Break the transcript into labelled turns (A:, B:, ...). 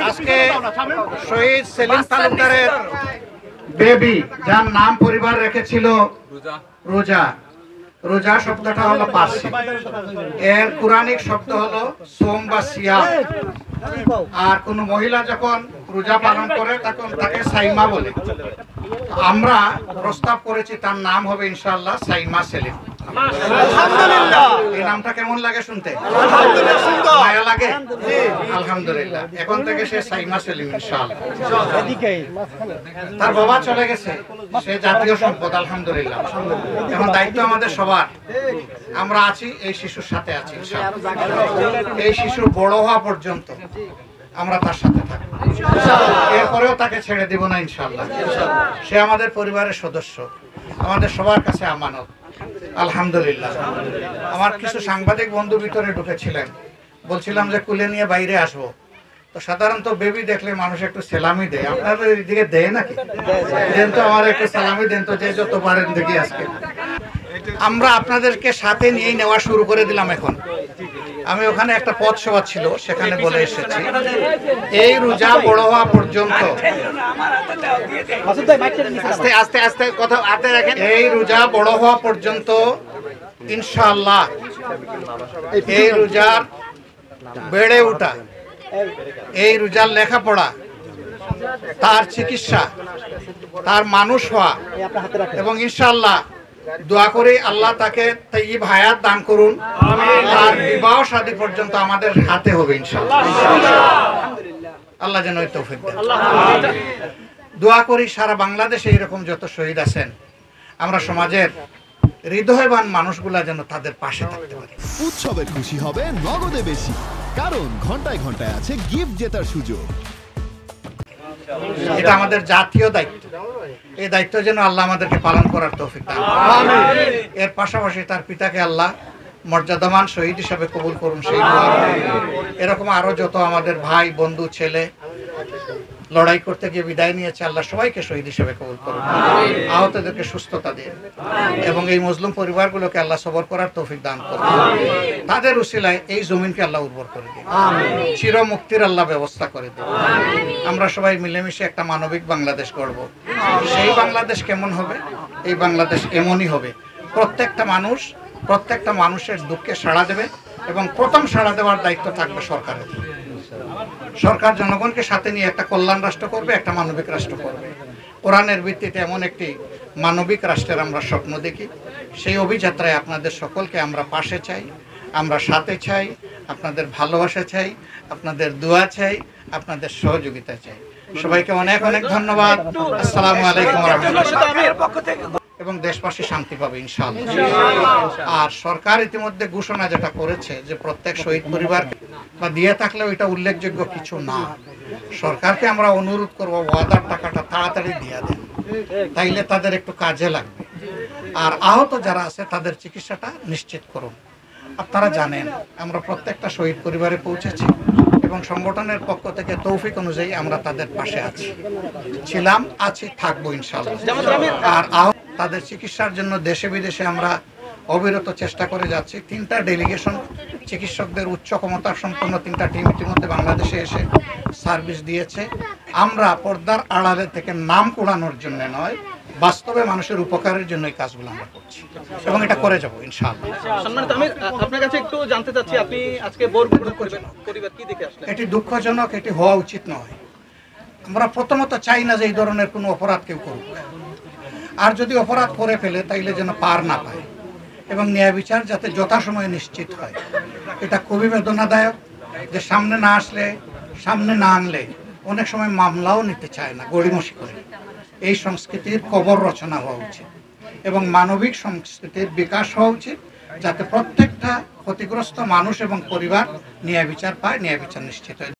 A: আজকে শহীদ সেলিম তালুকদারের বেবি, যার নাম পরিবার রেখেছিল রোজা। রোজা শব্দটা হলো পার্সি, এর কোরআনিক শব্দ হলো সোম বা সিয়াম। আর কোন মহিলা যখন রোজা পালন করে তখন তাকে সাইমা বলে। আমরা প্রস্তাব করেছি তার নাম হবে ইনশাআল্লাহ সাইমা সেলিম। এই নামটা কেমন লাগে শুনতে? মায়া লাগে? আলহামদুলিল্লাহ, এখন থেকে সে সাইমা সেলিম ইনশাআল্লাহ। তার বাবা চলে গেছে, সে জাতীয় সম্পদ আলহামদুলিল্লাহ। এখন দায়িত্ব আমাদের সবার, আমরা আছি এই শিশুর সাথে আছি ইনশাআল্লাহ। এই শিশু বড় হওয়া পর্যন্ত আমরা তার সাথে থাকবো, এরপরেও তাকে ছেড়ে দিব না ইনশাআল্লাহ। সে আমাদের পরিবারের সদস্য, আমাদের সবার কাছে আমানত আলহামদুলিল্লাহ। আমার কিছু সাংবাদিক বন্ধু ভিতরে ঢুকেছিলেন, বলছিলাম যে কুলে নিয়ে বাইরে আসবো। তো সাধারণত বেবি দেখলে মানুষ একটু সালামি দেয়, আপনাদের দিকে দেয় নাকি? দেন তো, আমার একটু সালামি দেন তো, যে যত পারেন দেখি। আজকে আমরা আপনাদেরকে সাথে নিয়ে নেওয়া শুরু করে দিলাম। এখন আমি ওখানে একটা পথ সভা ছিল, সেখানে বলে এসেছি এই রোজা বড় হওয়া পর্যন্ত, আস্তে আস্তে আস্তে কথা হাতে রাখেন, এই রোজা বড় হওয়া পর্যন্ত ইনশাআল্লাহ এই রোজার বেড়ে ওঠা, এই রোজার লেখাপড়া, তার চিকিৎসা, তার মানুষ হওয়া, এবং ইনশাআল্লাহ দোয়া করি আল্লাহ তাকে তাইয়্যিব হায়াত দান করুন। আর বিবাহ শাদী পর্যন্ত আমাদের হাতে হবে ইনশাআল্লাহ। আল্লাহ যেন তৌফিক দেন। দোয়া করি সারা বাংলাদেশে এরকম যত শহীদ আছেন, আমরা সমাজের হৃদয়বান মানুষগুলা যেন তাদের পাশে থাকতে পারি।
B: উৎসবে খুশি হবে নগদে বেশি, কারণ ঘন্টায় ঘন্টায় আছে গিফট জেতার সুযোগ।
A: এটা আমাদের জাতীয় দায়িত্ব, এই দায়িত্ব যেন আল্লাহ আমাদেরকে পালন করার তৌফিক দান করুন। এর পাশাপাশি তার পিতাকে আল্লাহ মর্যাদামান শহীদ হিসাবে কবুল করুন, সেই দোয়া। এরকম আরো যত আমাদের ভাই বন্ধু ছেলে লড়াই করতে গিয়ে বিদায় নিয়েছে, আল্লাহ সবাইকে শহীদ হিসেবে কবুল করুন, আহতদেরকে সুস্থতা দিন, এবং এই মুসলিম পরিবারগুলোকে আল্লাহ সবর করার তৌফিক দান করুন। তাদের উসিলায় এই জমিনকে আল্লাহ উর্বর করে দিন, চির মুক্তির আল্লাহ ব্যবস্থা করে দিন। আমরা সবাই মিলেমিশে একটা মানবিক বাংলাদেশ গড়ব। সেই বাংলাদেশ কেমন হবে? এই বাংলাদেশ এমনই হবে, প্রত্যেকটা মানুষের দুঃখে সাড়া দেবে, এবং প্রথম সাড়া দেওয়ার দায়িত্ব থাকবে সরকারের। সরকার জনগণকে সাথে নিয়ে একটা কল্যাণ রাষ্ট্র করবে, একটা মানবিক রাষ্ট্র করবে। কোরআনের ভিত্তিতে এমন একটি মানবিক রাষ্ট্রের আমরা স্বপ্ন দেখি। সেই অভিযাত্রায় আপনাদের সকলকে আমরা পাশে চাই, আমরা সাথে চাই, আপনাদের ভালোবাসা চাই, আপনাদের দোয়া চাই, আপনাদের সহযোগিতা চাই। সবাইকে অনেক অনেক ধন্যবাদ। আসসালামু আলাইকুম ওয়া রাহমাতুল্লাহ। এবং দেশবাসী শান্তি পাবে ইনশাআল্লাহ। আর সরকার ইতিমধ্যে ঘোষণা যেটা করেছে যে প্রত্যেক শহীদ পরিবার বা দিয়ে থাকলেও এটা উল্লেখযোগ্য কিছু না। সরকারকে আমরা অনুরোধ করব ওয়াদার টাকাটা তাড়াতাড়ি দিয়ে দেন, তাইলে তাদের একটু কাজে লাগবে। আর আহত যারা আছে তাদের চিকিৎসাটা নিশ্চিত করুন। আপনারা জানেন আমরা প্রত্যেকটা শহীদ পরিবারে পৌঁছেছি, এবং সংগঠনের পক্ষ থেকে তৌফিক অনুযায়ী আমরা তাদের পাশে আছি, ছিলাম, আছি, থাকবো ইনশাআল্লাহ। আর আহত তাদের চিকিৎসার জন্য দেশে বিদেশে আমরা অবিরত চেষ্টা করে যাচ্ছি। 3টা ডেলিগেশন চিকিৎসকদের উচ্চ ক্ষমতা সম্পন্ন 3টা টিম ইতিমধ্যে বাংলাদেশে এসে সার্ভিস দিয়েছে। আমরা পর্দার আড়ালে থেকে নাম কুড়ানোর জন্য নয়, বাস্তবে মানুষের উপকারের জন্য এই কাজগুলো আমরা করছি, এবং এটা করে যাবো ইনশাআল্লাহ।
C: সম্মানিত, আমি আপনার কাছে একটু জানতে চাচ্ছি, আপনি আজকে বোরপুর পরিবার কি দেখে আসলেন?
A: এটি দুঃখজনক, এটি হওয়া উচিত নয়। আমরা প্রথমত চাই না যে এই ধরনের কোনো অপরাধ কেউ করুক, আর যদি অপরাধ করে ফেলে তাইলে যেন পার না পায়, এবং ন্যায় বিচার যাতে যথাসময়ে নিশ্চিত হয়। এটা খুবই বেদনাদায়ক যে সামনে না আনলে অনেক সময় মামলাও নিতে চায় না, গড়িমসি করে। এই সংস্কৃতির কবর রচনা হওয়া উচিত, এবং মানবিক সংস্কৃতির বিকাশ হওয়া উচিত, যাতে প্রত্যেকটা ক্ষতিগ্রস্ত মানুষ এবং পরিবার ন্যায় বিচার পায়, ন্যায় বিচার নিশ্চিত হয়।